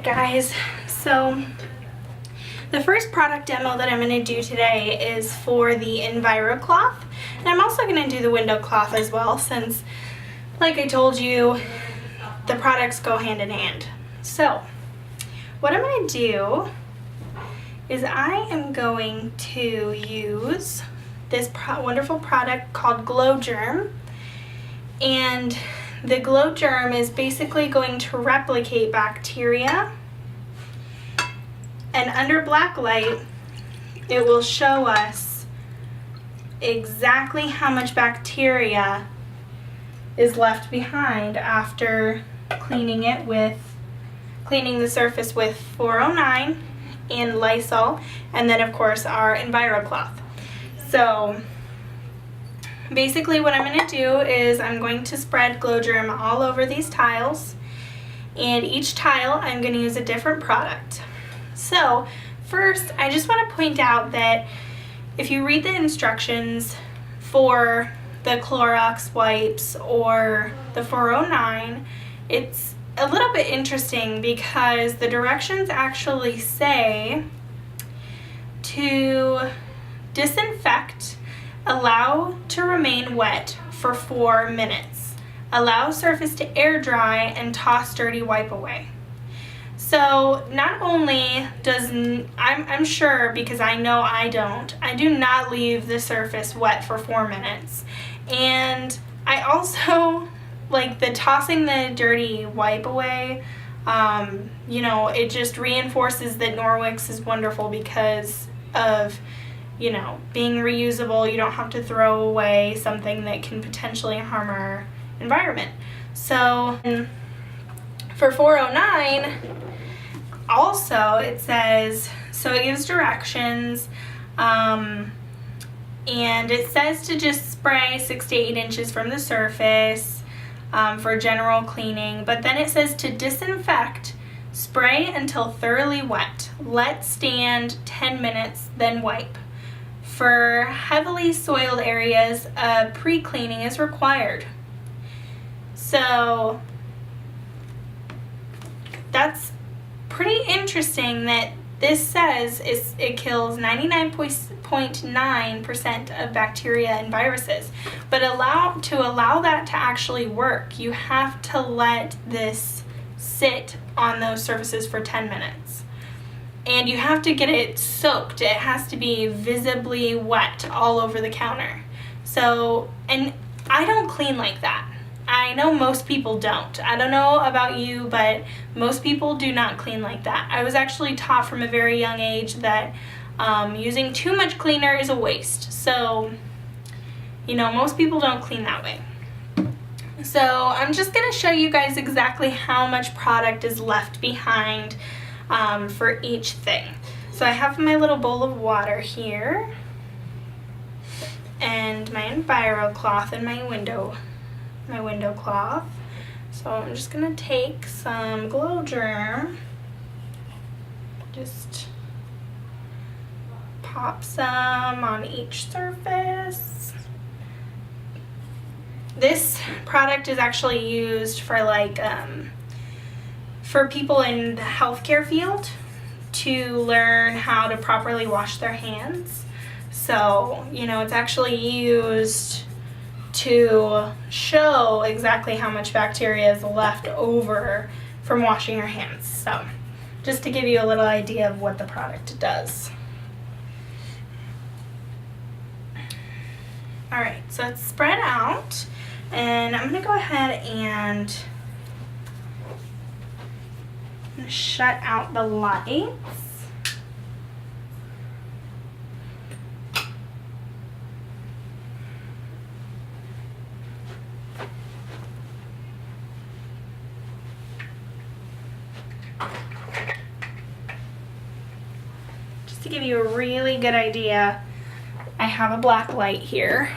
Alright guys, so the first product demo that I'm going to do today is for the Enviro cloth, and I'm also going to do the window cloth as well, since like I told you, the products go hand in hand. So what I'm going to do is I am going to use this wonderful product called Glow Germ, and the Glow Germ is basically going to replicate bacteria, and under black light it will show us exactly how much bacteria is left behind after cleaning the surface with 409 and Lysol, and then of course our Enviro cloth. So basically what I'm going to do is I'm going to spread Glow Germ all over these tiles, and each tile I'm going to use a different product. So first I just want to point out that if you read the instructions for the Clorox wipes or the 409, it's a little bit interesting because the directions actually say to disinfect, allow to remain wet for 4 minutes, allow surface to air dry, and toss dirty wipe away. So not only does, I'm sure, because I know I do not leave the surface wet for 4 minutes. And I also, like the tossing the dirty wipe away, you know, it just reinforces that Norwex is wonderful because of, you know, being reusable. You don't have to throw away something that can potentially harm our environment. So for 409, also it says, so it gives directions, and it says to just spray 6 to 8 inches from the surface for general cleaning, but then it says to disinfect, spray until thoroughly wet, let stand 10 minutes, then wipe. For heavily soiled areas, pre-cleaning is required. So that's pretty interesting that this says it kills 99.9% of bacteria and viruses. But to allow that to actually work, you have to let this sit on those surfaces for 10 minutes. And you have to get it soaked. It has to be visibly wet all over the counter. So, and I don't clean like that. I know most people don't. I don't know about you, but most people do not clean like that. I was actually taught from a very young age that using too much cleaner is a waste. So, you know, most people don't clean that way. So I'm just going to show you guys exactly how much product is left behind for each thing. So I have my little bowl of water here, and my Enviro cloth and my window cloth. So I'm just going to take some Glow Germ, just pop some on each surface. This product is actually used for like for people in the healthcare field to learn how to properly wash their hands. So, you know, it's actually used to show exactly how much bacteria is left over from washing your hands. So, just to give you a little idea of what the product does. Alright, so it's spread out, and I'm going to go ahead and shut out the lights. Just to give you a really good idea, I have a black light here.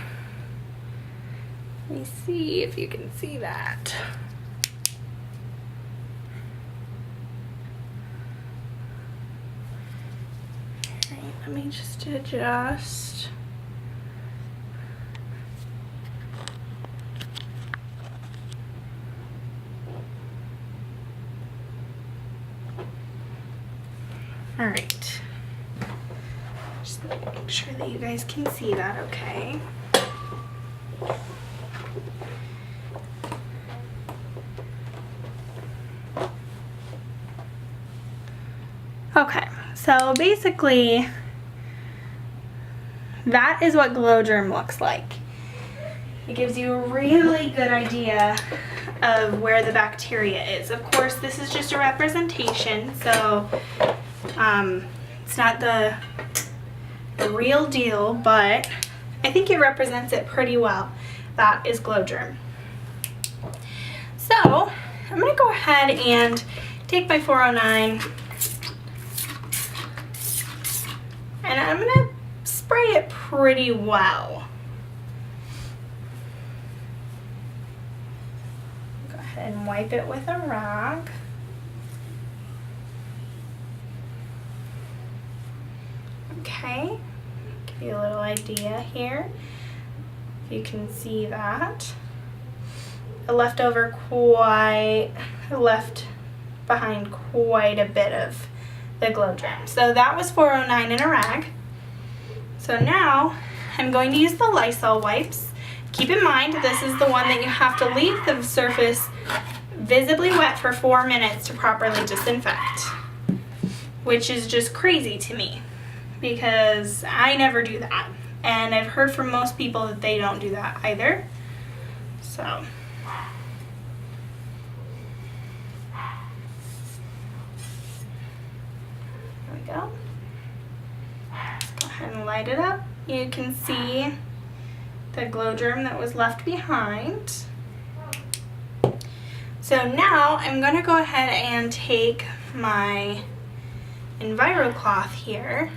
Let me see if you can see that. All right, let me just adjust. All right. Just make sure that you guys can see that okay. Okay, so basically that is what Glow Germ looks like. It gives you a really good idea of where the bacteria is. Of course, this is just a representation, so it's not the real deal, but I think it represents it pretty well. That is Glow Germ. So I'm going to go ahead and take my 409 and I'm going to spray it pretty well. Go ahead and wipe it with a rag. Okay, give you a little idea here. You can see that. It left behind quite a bit of the Glow Germ. So that was 409 in a rag. So now I'm going to use the Lysol wipes. Keep in mind, this is the one that you have to leave the surface visibly wet for 4 minutes to properly disinfect, which is just crazy to me because I never do that. And I've heard from most people that they don't do that either. So there we go. Let's go ahead and light it up. You can see the Glow Germ that was left behind. So now I'm going to go ahead and take my Enviro cloth here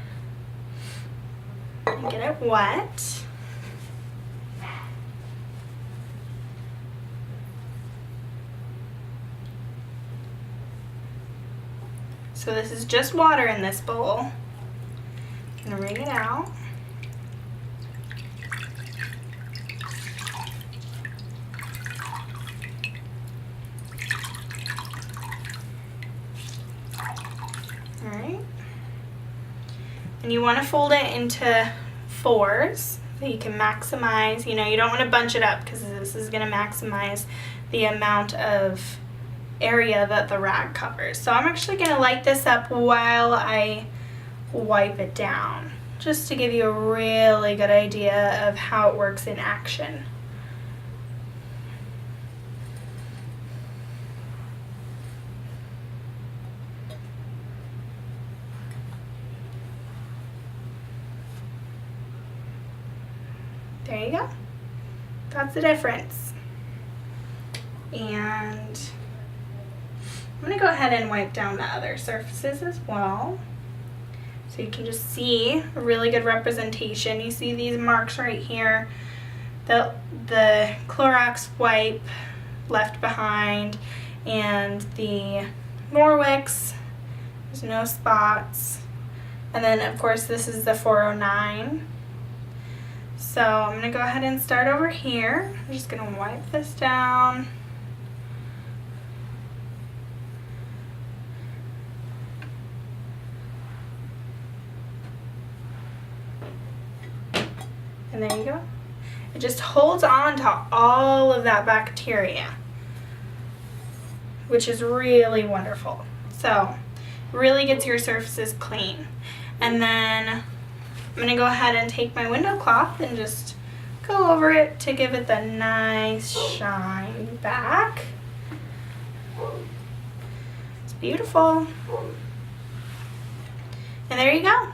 and get it wet. So this is just water in this bowl. I'm gonna wring it out. All right. And you want to fold it into 4s so you can maximize, you don't want to bunch it up because this is going to maximize the amount of area that the rag covers. So I'm actually going to light this up while I wipe it down, just to give you a really good idea of how it works in action. There you go. That's the difference. And I'm going to go ahead and wipe down the other surfaces as well. So you can just see a really good representation. You see these marks right here. The Clorox wipe left behind, and the Norwix, there's no spots. And then of course this is the 409. So I'm going to go ahead and start over here. I'm just going to wipe this down. And there you go. It just holds on to all of that bacteria, which is really wonderful. So really gets your surfaces clean. And then I'm going to go ahead and take my window cloth and just go over it to give it the nice shine back. It's beautiful. And there you go.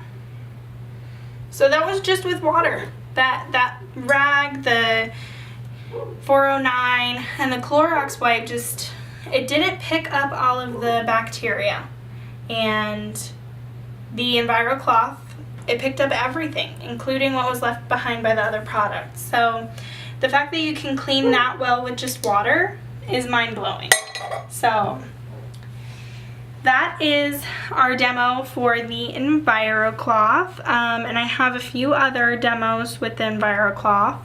So that was just with water. That rag, the 409, and the Clorox wipe it didn't pick up all of the bacteria. And the Enviro cloth, it picked up everything, including what was left behind by the other products. So the fact that you can clean that well with just water is mind-blowing. So that is our demo for the Enviro cloth, and I have a few other demos with the Enviro cloth.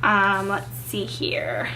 Let's see here.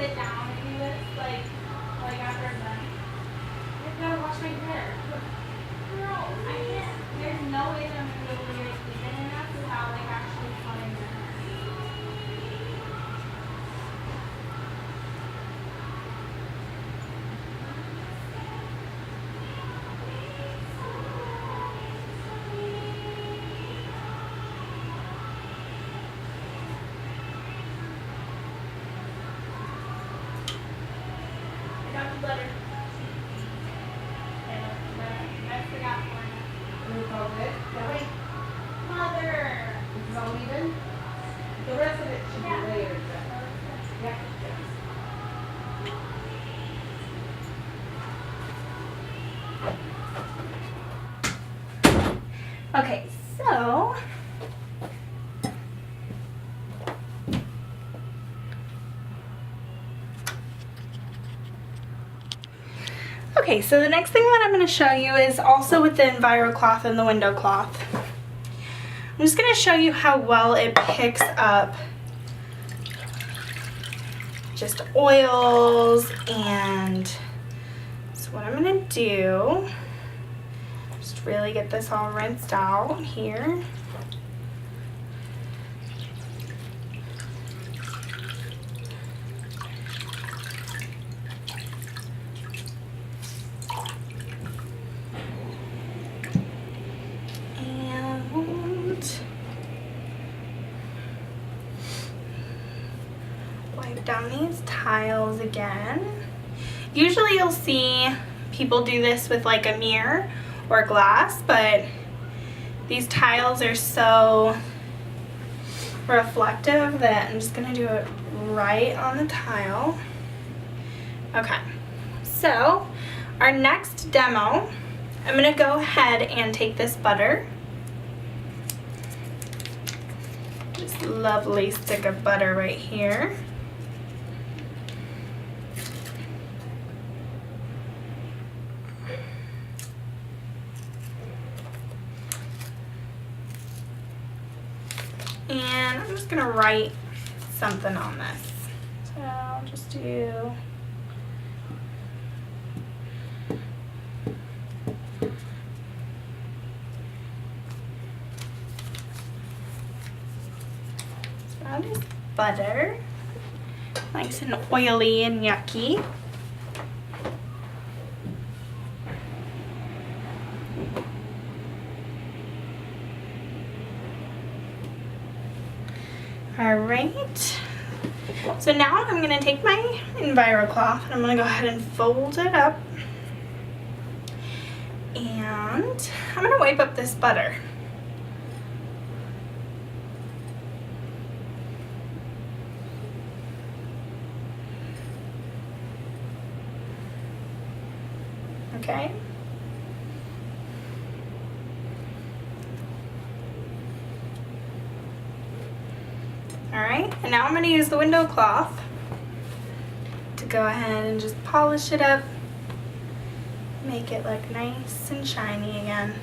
sit down and do this, like after I'm done. I gotta wash my hair. No, I can't. There's no way that I'm gonna be able to get it clean enough without like actually cutting my hair. Butter. I forgot one. You called it? Yeah. Wait. Mother. This is all even? The rest of it should Yeah. be later. Yeah. Okay, so okay, so the next thing that I'm going to show you is also with the Enviro cloth and the window cloth. I'm just going to show you how well it picks up just oils, and so what I'm going to do, just really get this all rinsed out here. Wipe down these tiles again. Usually you'll see people do this with like a mirror or glass, but these tiles are so reflective that I'm just gonna do it right on the tile. Okay, so our next demo, I'm gonna go ahead and take this butter, this lovely stick of butter right here. And I'm just gonna write something on this. So I'll just do just butter, nice and oily and yucky. All right, so now I'm gonna take my Enviro cloth and I'm gonna go ahead and fold it up, and I'm gonna wipe up this butter. Okay. Alright, and now I'm going to use the window cloth to go ahead and just polish it up, make it look nice and shiny again.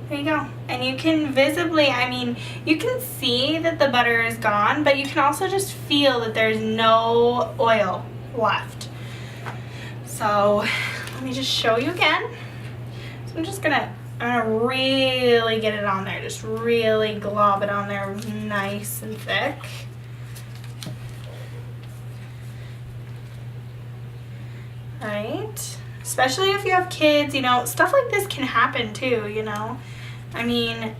There you go. And you can visibly, I mean, you can see that the butter is gone, but you can also just feel that there's no oil left. So let me just show you again. So I'm gonna really get it on there, just really glob it on there nice and thick. Right? Especially if you have kids, you know, stuff like this can happen too, you know. I mean,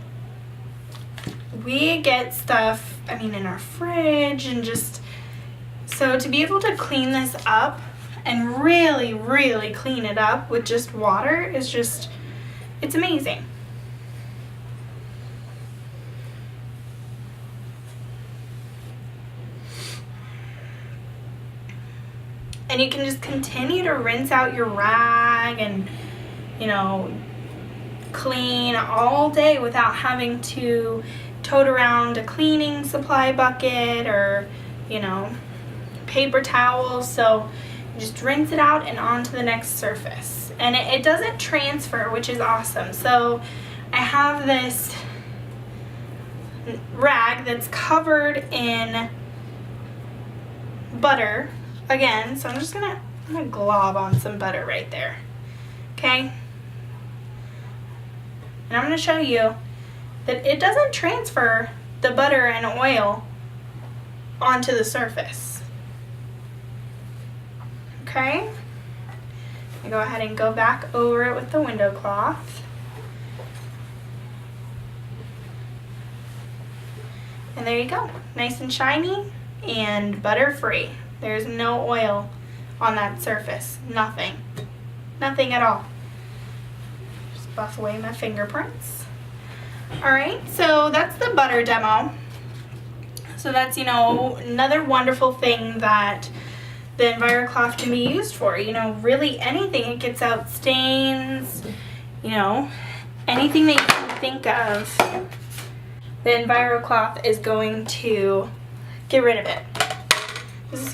we get stuff, I mean, in our fridge, and just, so to be able to clean this up and really clean it up with just water is just, it's amazing. And you can just continue to rinse out your rag and, you know, clean all day without having to tote around a cleaning supply bucket or, you know, paper towels. So just rinse it out and on to the next surface. And it doesn't transfer, which is awesome. So I have this rag that's covered in butter again. So I'm gonna glob on some butter right there. Okay? And I'm gonna show you that it doesn't transfer the butter and oil onto the surface. Okay? I go ahead and go back over it with the window cloth. And there you go. Nice and shiny and butter free. There's no oil on that surface. Nothing. Nothing at all. Just buff away my fingerprints. Alright, so that's the butter demo. So that's, you know, another wonderful thing that the Enviro cloth can be used for. You know, really anything. It gets out stains, you know, anything that you can think of. The Enviro cloth is going to get rid of it.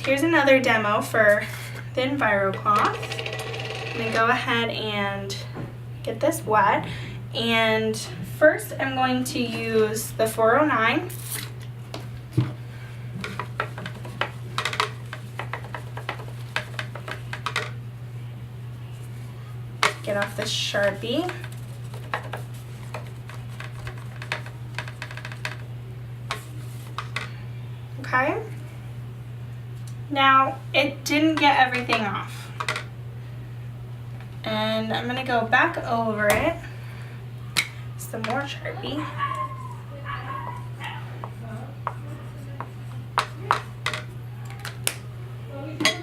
Here's another demo for the Enviro cloth. I'm going to go ahead and get this wet. And first I'm going to use the 409. Get off the Sharpie. Okay. Now, it didn't get everything off. And I'm going to go back over it. Some more Sharpie.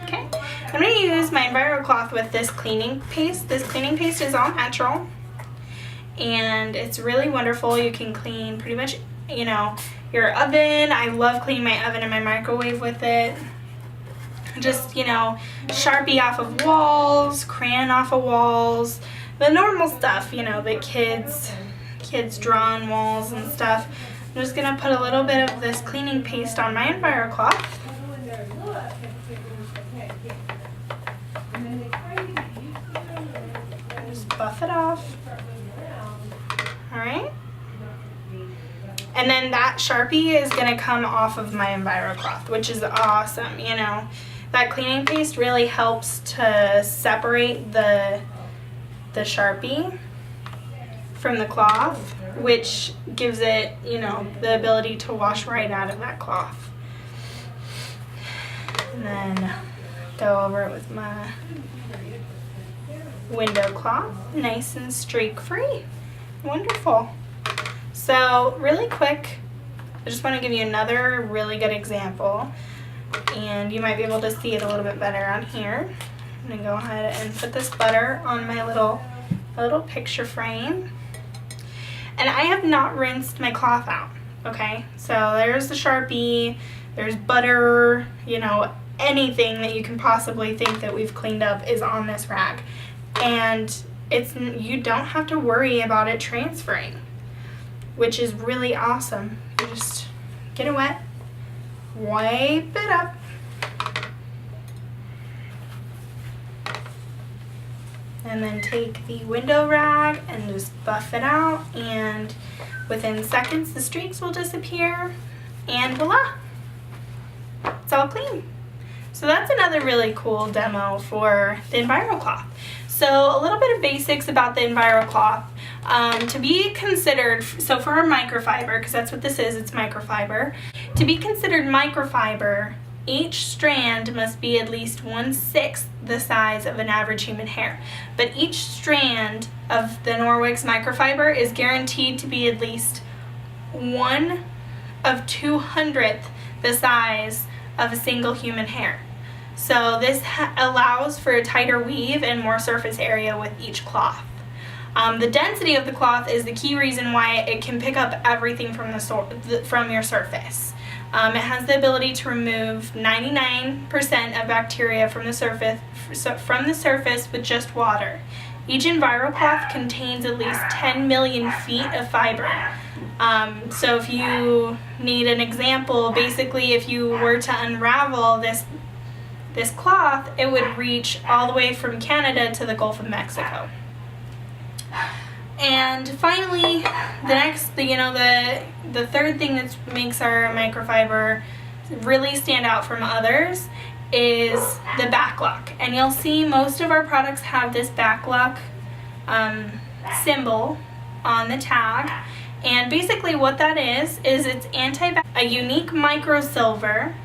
Okay. I'm going to use my Enviro cloth with this cleaning paste. This cleaning paste is all natural. And it's really wonderful. You can clean pretty much, you know, your oven. I love cleaning my oven and my microwave with it. Just, you know, Sharpie off of walls, crayon off of walls, the normal stuff, you know, that kids draw on walls and stuff. I'm just going to put a little bit of this cleaning paste on my Enviro cloth. Just buff it off. Alright. And then that Sharpie is going to come off of my Enviro cloth, which is awesome, you know. That cleaning paste really helps to separate the Sharpie from the cloth, which gives it, you know, the ability to wash right out of that cloth. And then go over it with my window cloth, nice and streak free. Wonderful. So really quick, I just want to give you another really good example, and you might be able to see it a little bit better on here. I'm going to go ahead and put this butter on my little picture frame. And I have not rinsed my cloth out, okay? So there's the Sharpie, there's butter, you know, anything that you can possibly think that we've cleaned up is on this rag. And you don't have to worry about it transferring, which is really awesome. You just get it wet, wipe it up, and then take the window rag and just buff it out, and within seconds the streaks will disappear, and voila, it's all clean. So that's another really cool demo for the Enviro cloth. So a little bit of basics about the Enviro cloth. To be considered, so for a microfiber, because that's what this is, it's microfiber. To be considered microfiber, each strand must be at least 1/6 the size of an average human hair. But each strand of the Norwex microfiber is guaranteed to be at least 1/200th the size of a single human hair. So this allows for a tighter weave and more surface area with each cloth. The density of the cloth is the key reason why it can pick up everything from your surface. It has the ability to remove 99% of bacteria from the surface with just water. Each Enviro cloth contains at least 10 million feet of fiber. So if you need an example, basically if you were to unravel this cloth, it would reach all the way from Canada to the Gulf of Mexico. And finally, the third thing that makes our microfiber really stand out from others is the back lock. And you'll see most of our products have this back lock symbol on the tag. And basically what that is it's a unique micro silver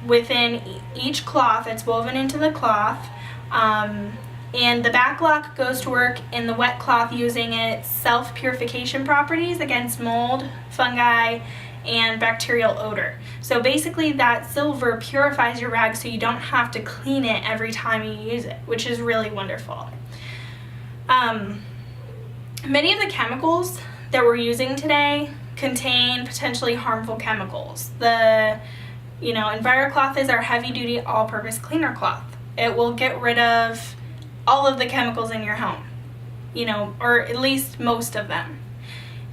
within each cloth. It's woven into the cloth. And the back lock goes to work in the wet cloth using its self-purification properties against mold, fungi, and bacterial odor. So basically that silver purifies your rag so you don't have to clean it every time you use it, which is really wonderful. Many of the chemicals that we're using today contain potentially harmful chemicals. The Enviro cloth is our heavy-duty all-purpose cleaner cloth. It will get rid of all of the chemicals in your home, or at least most of them.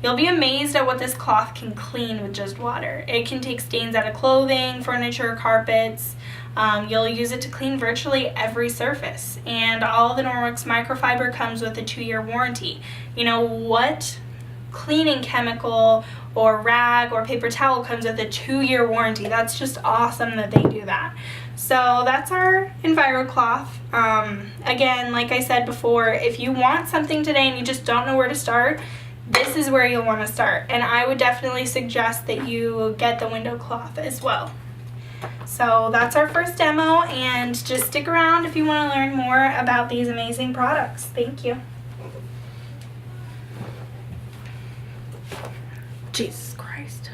You'll be amazed at what this cloth can clean with just water. It can take stains out of clothing, furniture, carpets. You'll use it to clean virtually every surface. And all the Norwex microfiber comes with a 2-year warranty. What cleaning chemical or rag or paper towel comes with a 2-year warranty? That's just awesome that they do that. So that's our Enviro cloth. Again, like I said before, if you want something today and you just don't know where to start, this is where you'll want to start. And I would definitely suggest that you get the window cloth as well. So that's our first demo, and just stick around if you want to learn more about these amazing products. Thank you. Jesus Christ.